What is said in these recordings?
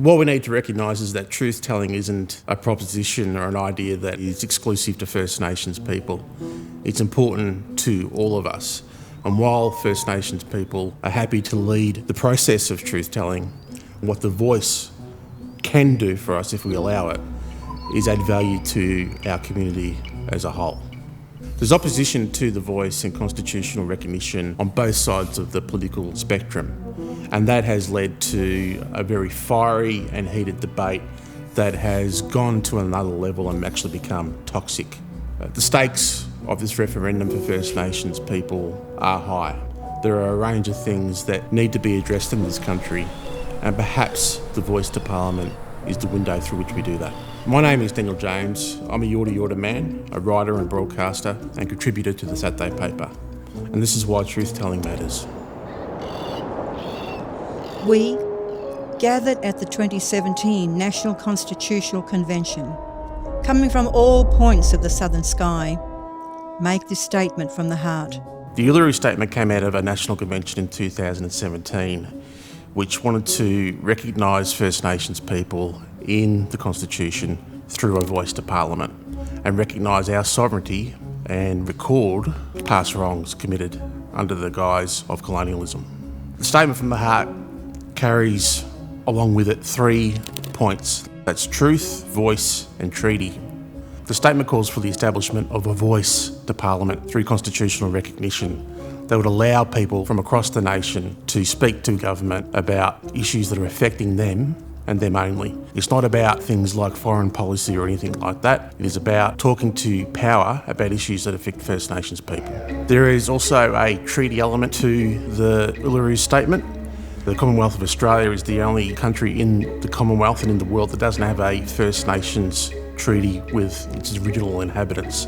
What we need to recognise is that truth-telling isn't a proposition or an idea that is exclusive to First Nations people. It's important to all of us. And while First Nations people are happy to lead the process of truth-telling, what the voice can do for us, if we allow it, is add value to our community as a whole. There's opposition to the voice and constitutional recognition on both sides of the political spectrum, and that has led to a very fiery and heated debate that has gone to another level and actually become toxic. The stakes of this referendum for First Nations people are high. There are a range of things that need to be addressed in this country, and perhaps the voice to Parliament is the window through which we do that. My name is Daniel James. I'm a Yorta Yorta man, a writer and broadcaster and contributor to the Saturday paper. And this is why truth-telling matters. We, gathered at the 2017 National Constitutional Convention, coming from all points of the southern sky, make this statement from the heart. The Uluru Statement came out of a national convention in 2017, which wanted to recognise First Nations people in the Constitution through a voice to Parliament and recognise our sovereignty and record past wrongs committed under the guise of colonialism. The Statement from the Heart carries along with it 3 points. That's truth, voice and treaty. The statement calls for the establishment of a voice to Parliament through constitutional recognition that would allow people from across the nation to speak to government about issues that are affecting them and them only. It's not about things like foreign policy or anything like that. It is about talking to power about issues that affect First Nations people. There is also a treaty element to the Uluru Statement. The Commonwealth of Australia is the only country in the Commonwealth and in the world that doesn't have a First Nations treaty with its original inhabitants.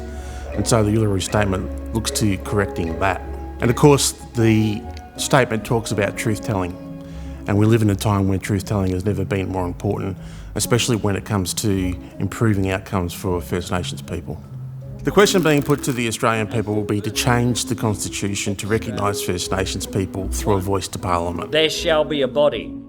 And so the Uluru Statement looks to correcting that. And of course, the statement talks about truth-telling. And we live in a time when truth-telling has never been more important, especially when it comes to improving outcomes for First Nations people. The question being put to the Australian people will be to change the Constitution to recognise First Nations people through a voice to Parliament. There shall be a body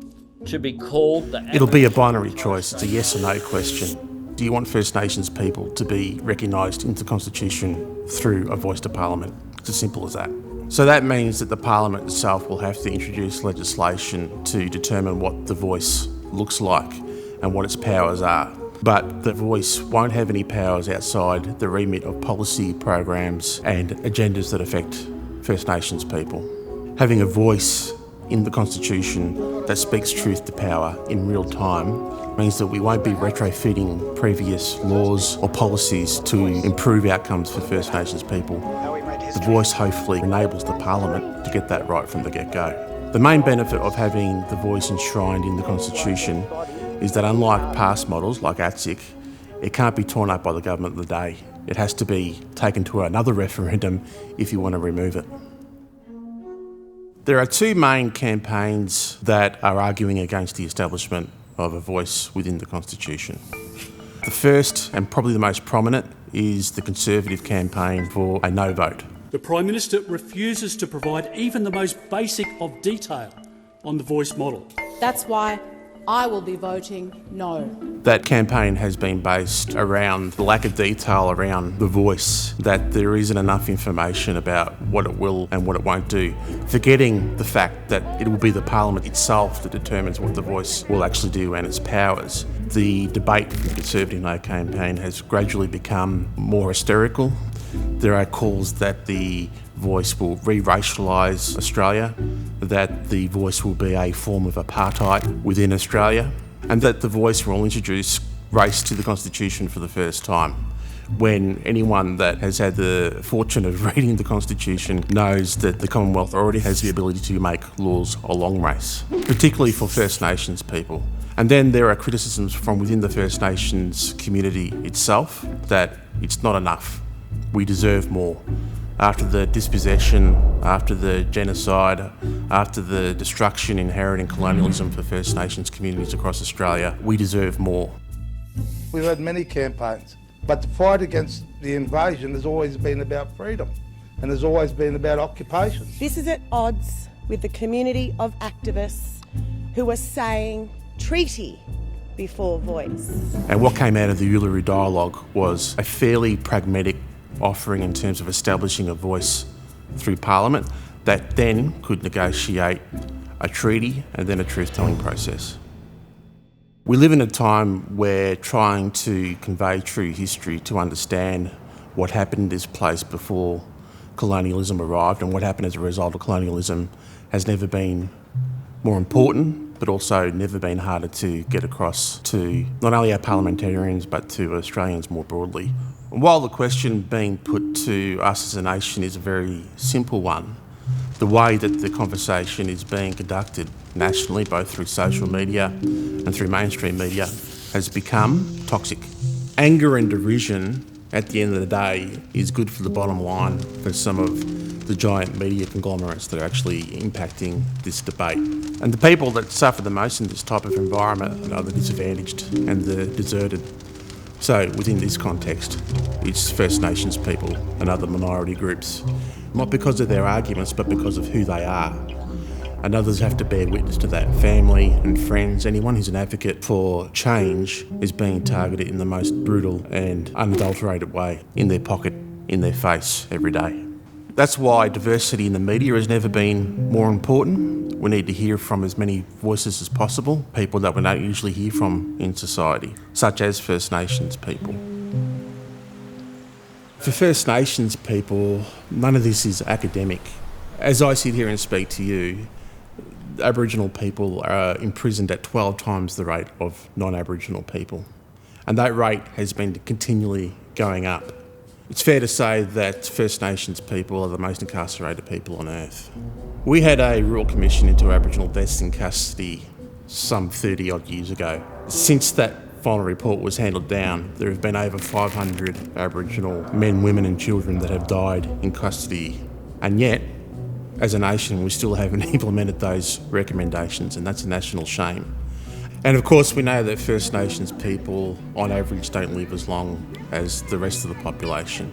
to be called the... It'll be a binary choice. It's a yes or no question. Do you want First Nations people to be recognised in the Constitution through a voice to Parliament? It's as simple as that. So that means that the Parliament itself will have to introduce legislation to determine what the voice looks like and what its powers are. But the voice won't have any powers outside the remit of policy, programs and agendas that affect First Nations people. Having a voice in the Constitution that speaks truth to power in real time means that we won't be retrofitting previous laws or policies to improve outcomes for First Nations people. The voice hopefully enables the Parliament to get that right from the get-go. The main benefit of having the voice enshrined in the Constitution is that unlike past models like ATSIC, it can't be torn up by the government of the day. It has to be taken to another referendum if you want to remove it. There are 2 main campaigns that are arguing against the establishment of a voice within the Constitution. The first, and probably the most prominent, is the Conservative campaign for a no vote. The Prime Minister refuses to provide even the most basic of detail on the voice model. That's why I will be voting no. That campaign has been based around the lack of detail around the voice, that there isn't enough information about what it will and what it won't do, forgetting the fact that it will be the Parliament itself that determines what the voice will actually do and its powers. The debate in the Conservative No campaign has gradually become more hysterical. There are calls that the voice will re-racialise Australia, that the voice will be a form of apartheid within Australia, and that the voice will introduce race to the Constitution for the first time. When anyone that has had the fortune of reading the Constitution knows that the Commonwealth already has the ability to make laws along race, particularly for First Nations people. And then there are criticisms from within the First Nations community itself that it's not enough. We deserve more. After the dispossession, after the genocide, after the destruction inherent in colonialism for First Nations communities across Australia, we deserve more. We've had many campaigns, but the fight against the invasion has always been about freedom and has always been about occupation. This is at odds with the community of activists who are saying treaty before voice. And what came out of the Uluru Dialogue was a fairly pragmatic offering in terms of establishing a voice through Parliament that then could negotiate a treaty and then a truth-telling process. We live in a time where trying to convey true history to understand what happened in this place before colonialism arrived and what happened as a result of colonialism has never been more important, but also never been harder to get across to not only our parliamentarians but to Australians more broadly. While the question being put to us as a nation is a very simple one, the way that the conversation is being conducted nationally, both through social media and through mainstream media, has become toxic. Anger and derision, at the end of the day, is good for the bottom line for some of the giant media conglomerates that are actually impacting this debate. And the people that suffer the most in this type of environment are the disadvantaged and the deserted. So within this context, it's First Nations people and other minority groups, not because of their arguments, but because of who they are. And others have to bear witness to that. Family and friends, anyone who's an advocate for change is being targeted in the most brutal and unadulterated way, in their pocket, in their face, every day. That's why diversity in the media has never been more important. We need to hear from as many voices as possible, people that we don't usually hear from in society, such as First Nations people. For First Nations people, none of this is academic. As I sit here and speak to you, Aboriginal people are imprisoned at 12 times the rate of non-Aboriginal people. And that rate has been continually going up. It's fair to say that First Nations people are the most incarcerated people on earth. We had a Royal Commission into Aboriginal deaths in custody some 30 odd years ago. Since that final report was handed down, there have been over 500 Aboriginal men, women and children that have died in custody. And yet, as a nation, we still haven't implemented those recommendations, and that's a national shame. And of course, we know that First Nations people, on average, don't live as long as the rest of the population.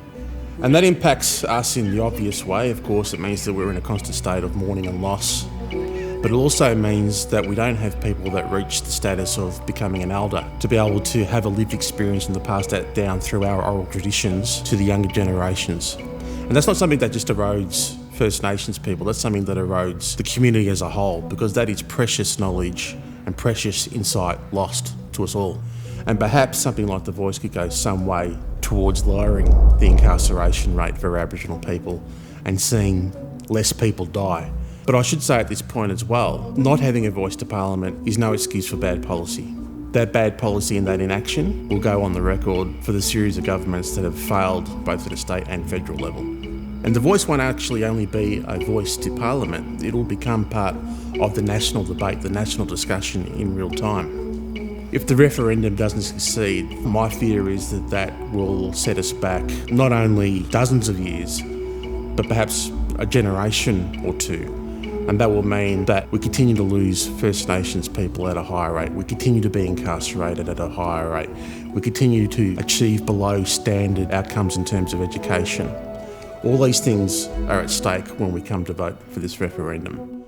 And that impacts us in the obvious way. Of course, it means that we're in a constant state of mourning and loss. But it also means that we don't have people that reach the status of becoming an elder, to be able to have a lived experience and to pass that down through our oral traditions to the younger generations. And that's not something that just erodes First Nations people, that's something that erodes the community as a whole, because that is precious knowledge and precious insight lost to us all. And perhaps something like The Voice could go some way towards lowering the incarceration rate for Aboriginal people and seeing less people die. But I should say at this point as well, not having a voice to Parliament is no excuse for bad policy. That bad policy and that inaction will go on the record for the series of governments that have failed both at a state and federal level. And The Voice won't actually only be a voice to Parliament, it'll become part of the national debate, the national discussion in real time. If the referendum doesn't succeed, my fear is that that will set us back not only dozens of years, but perhaps a generation or two. And that will mean that we continue to lose First Nations people at a higher rate. We continue to be incarcerated at a higher rate. We continue to achieve below standard outcomes in terms of education. All these things are at stake when we come to vote for this referendum.